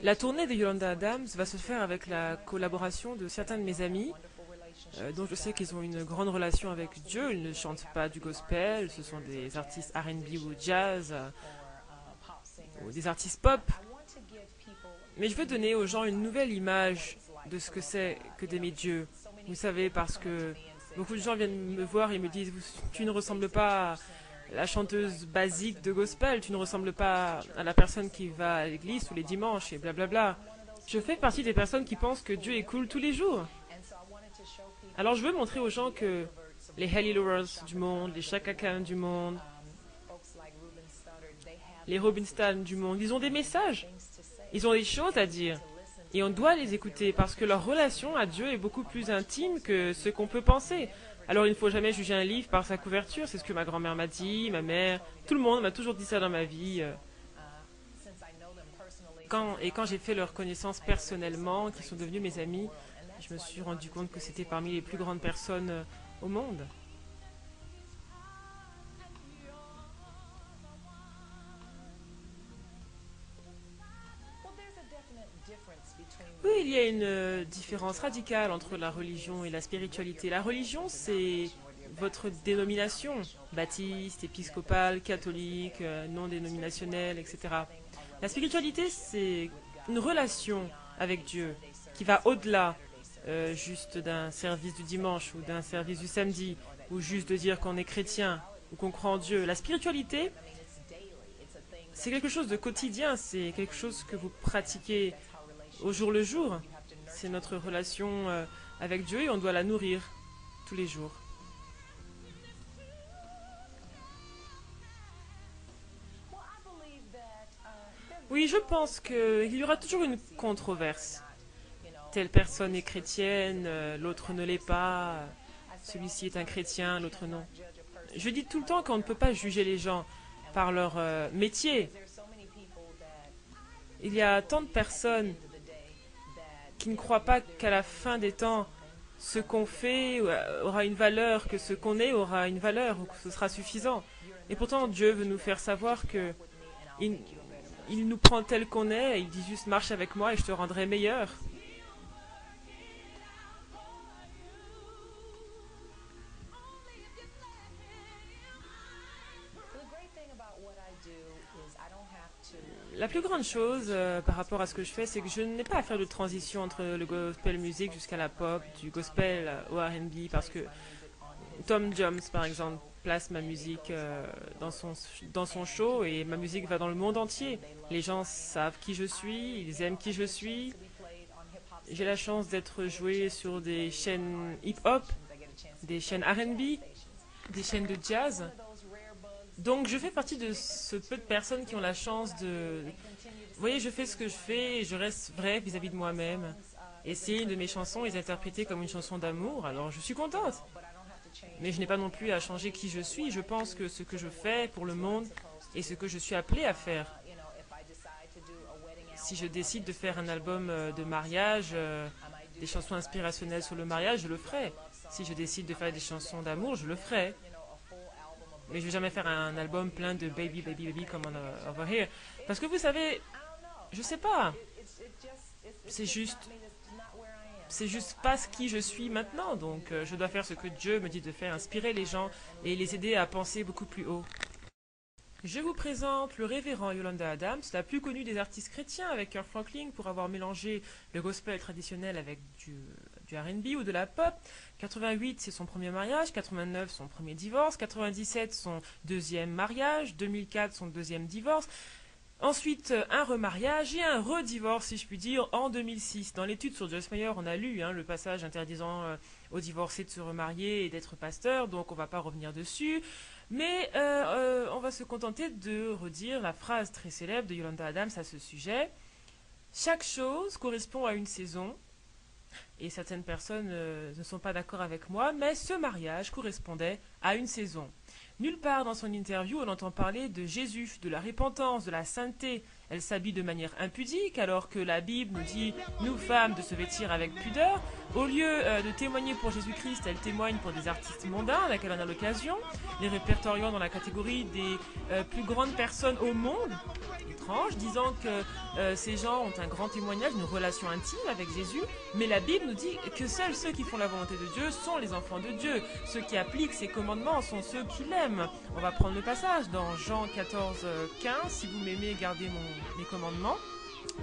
La tournée de Yolanda Adams va se faire avec la collaboration de certains de mes amis, dont je sais qu'ils ont une grande relation avec Dieu. Ils ne chantent pas du gospel, ce sont des artistes R&B ou jazz, ou des artistes pop. Mais je veux donner aux gens une nouvelle image de ce que c'est que d'aimer Dieu. Vous savez, parce que beaucoup de gens viennent me voir et me disent tu ne ressembles pas à la chanteuse basique de gospel, tu ne ressembles pas à la personne qui va à l'église tous les dimanches et blablabla. Je fais partie des personnes qui pensent que Dieu est cool tous les jours. Alors je veux montrer aux gens que les Haley Lowers du monde, les Chaka Khan du monde, les Rubinstein du monde, ils ont des messages, ils ont des choses à dire. Et on doit les écouter parce que leur relation à Dieu est beaucoup plus intime que ce qu'on peut penser. Alors il ne faut jamais juger un livre par sa couverture, c'est ce que ma grand-mère m'a dit, ma mère, tout le monde m'a toujours dit ça dans ma vie. Quand j'ai fait leur connaissance personnellement, qu'ils sont devenus mes amis, je me suis rendu compte que c'était parmi les plus grandes personnes au monde. Oui, il y a une différence radicale entre la religion et la spiritualité. La religion, c'est votre dénomination, baptiste, épiscopale, catholique, non dénominationnelle, etc. La spiritualité, c'est une relation avec Dieu qui va au-delà juste d'un service du dimanche ou d'un service du samedi ou juste de dire qu'on est chrétien ou qu'on croit en Dieu. La spiritualité, c'est quelque chose de quotidien, c'est quelque chose que vous pratiquez au jour le jour. C'est notre relation avec Dieu et on doit la nourrir tous les jours. Oui, je pense qu'il y aura toujours une controverse. Telle personne est chrétienne, l'autre ne l'est pas. Celui-ci est un chrétien, l'autre non. Je dis tout le temps qu'on ne peut pas juger les gens par leur métier. Il y a tant de personnes qui ne croient pas qu'à la fin des temps, ce qu'on fait aura une valeur, que ce qu'on est aura une valeur, ou que ce sera suffisant. Et pourtant, Dieu veut nous faire savoir que il nous prend tel qu'on est, et il dit juste marche avec moi et je te rendrai meilleur. La plus grande chose par rapport à ce que je fais, c'est que je n'ai pas à faire de transition entre le gospel music jusqu'à la pop, du gospel au R&B, parce que Tom Jones, par exemple, place ma musique dans son show et ma musique va dans le monde entier. Les gens savent qui je suis, ils aiment qui je suis. J'ai la chance d'être joué sur des chaînes hip-hop, des chaînes R&B, des chaînes de jazz. Donc je fais partie de ce peu de personnes qui ont la chance de... Vous voyez, je fais ce que je fais et je reste vrai vis-à-vis de moi-même. Essayer de mes chansons les interpréter comme une chanson d'amour, alors je suis contente. Mais je n'ai pas non plus à changer qui je suis. Je pense que ce que je fais pour le monde est ce que je suis appelée à faire. Si je décide de faire un album de mariage, des chansons inspirationnelles sur le mariage, je le ferai. Si je décide de faire des chansons d'amour, je le ferai. Mais je vais jamais faire un album plein de baby, baby, baby comme over here. Parce que vous savez, je sais pas. C'est juste pas ce qui je suis maintenant. Donc je dois faire ce que Dieu me dit de faire, inspirer les gens et les aider à penser beaucoup plus haut. Je vous présente le révérend Yolanda Adams, la plus connue des artistes chrétiens avec Kirk Franklin pour avoir mélangé le gospel traditionnel avec du R&B ou de la pop. 88, c'est son premier mariage. 89, son premier divorce. 97, son deuxième mariage. 2004, son deuxième divorce. Ensuite, un remariage et un redivorce, si je puis dire, en 2006. Dans l'étude sur Joyce Meyer, on a lu le passage interdisant aux divorcés de se remarier et d'être pasteur, donc on ne va pas revenir dessus. Mais on va se contenter de redire la phrase très célèbre de Yolanda Adams à ce sujet. Chaque chose correspond à une saison. Et certaines personnes ne sont pas d'accord avec moi, mais ce mariage correspondait à une saison. Nulle part dans son interview, on entend parler de Jésus, de la repentance, de la sainteté. Elle s'habille de manière impudique, alors que la Bible nous dit, nous femmes, de se vêtir avec pudeur. Au lieu de témoigner pour Jésus-Christ, elle témoigne pour des artistes mondains, à laquelle on a l'occasion, les répertoriant dans la catégorie des plus grandes personnes au monde. étrange, disant que ces gens ont un grand témoignage, une relation intime avec Jésus, mais la Bible nous dit que seuls ceux qui font la volonté de Dieu sont les enfants de Dieu. Ceux qui appliquent ses commandements sont ceux qui l'aiment. On va prendre le passage dans Jean 14, 15, si vous m'aimez, gardez mes commandements.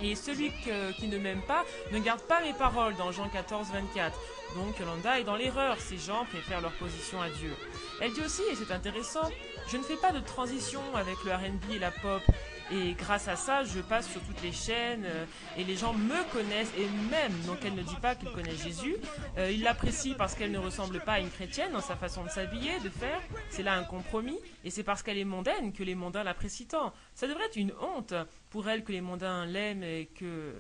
Et celui qui ne m'aime pas ne garde pas mes paroles, dans Jean 14, 24. Donc Yolanda est dans l'erreur, ces gens préfèrent leur position à Dieu. Elle dit aussi, et c'est intéressant, je ne fais pas de transition avec le R&B et la pop. Et grâce à ça, je passe sur toutes les chaînes et les gens me connaissent et même, donc elle ne dit pas qu'ils connaissent Jésus, ils l'apprécient parce qu'elle ne ressemble pas à une chrétienne dans sa façon de s'habiller, de faire. C'est là un compromis et c'est parce qu'elle est mondaine que les mondains l'apprécient tant. Ça devrait être une honte pour elle que les mondains l'aiment et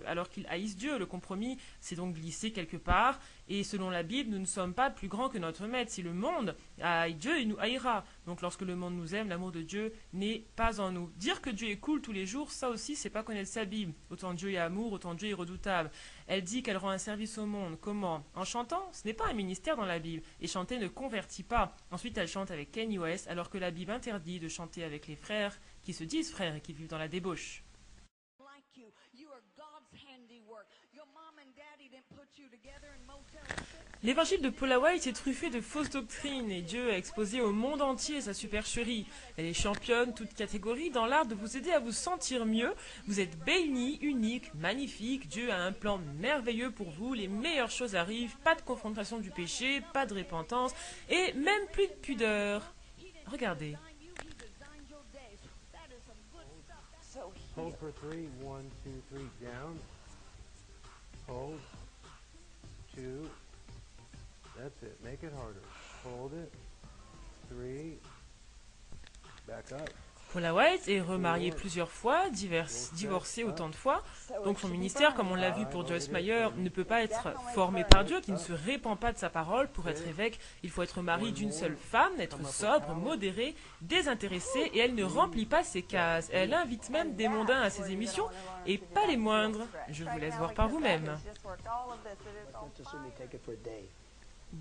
alors qu'ils haïssent Dieu. Le compromis, c'est donc glisser quelque part. Et selon la Bible, nous ne sommes pas plus grands que notre maître. Si le monde haït Dieu, il nous haïra. Donc lorsque le monde nous aime, l'amour de Dieu n'est pas en nous. Dire que Dieu est cool tous les jours, ça aussi, c'est pas connaître sa Bible. Autant Dieu est amour, autant Dieu est redoutable. Elle dit qu'elle rend un service au monde. Comment? En chantant? Ce n'est pas un ministère dans la Bible. Et chanter ne convertit pas. Ensuite, elle chante avec Kanye West, alors que la Bible interdit de chanter avec les frères qui se disent frères et qui vivent dans la débauche. L'évangile de Paula White est truffé de fausses doctrines et Dieu a exposé au monde entier sa supercherie. Elle est championne, toute catégorie, dans l'art de vous aider à vous sentir mieux. Vous êtes béni, unique, magnifique. Dieu a un plan merveilleux pour vous. Les meilleures choses arrivent. Pas de confrontation du péché, pas de repentance et même plus de pudeur. Regardez. Hold for 3. 1, 2, 3. Down. Hold. 2. That's it. Make it harder. Hold it. 3. Back up. Paula White est remariée plusieurs fois, divorcée autant de fois. Donc son ministère, comme on l'a vu pour Joyce Meyer, ne peut pas être formé par Dieu, qui ne se répand pas de sa parole. Pour être évêque, il faut être mari d'une seule femme, être sobre, modéré, désintéressé, et elle ne remplit pas ses cases. Elle invite même des mondains à ses émissions, et pas les moindres. Je vous laisse voir par vous-même.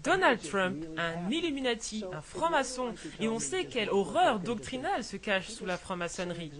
Donald Trump, un Illuminati, un franc-maçon, et on sait quelle horreur doctrinale se cache sous la franc-maçonnerie.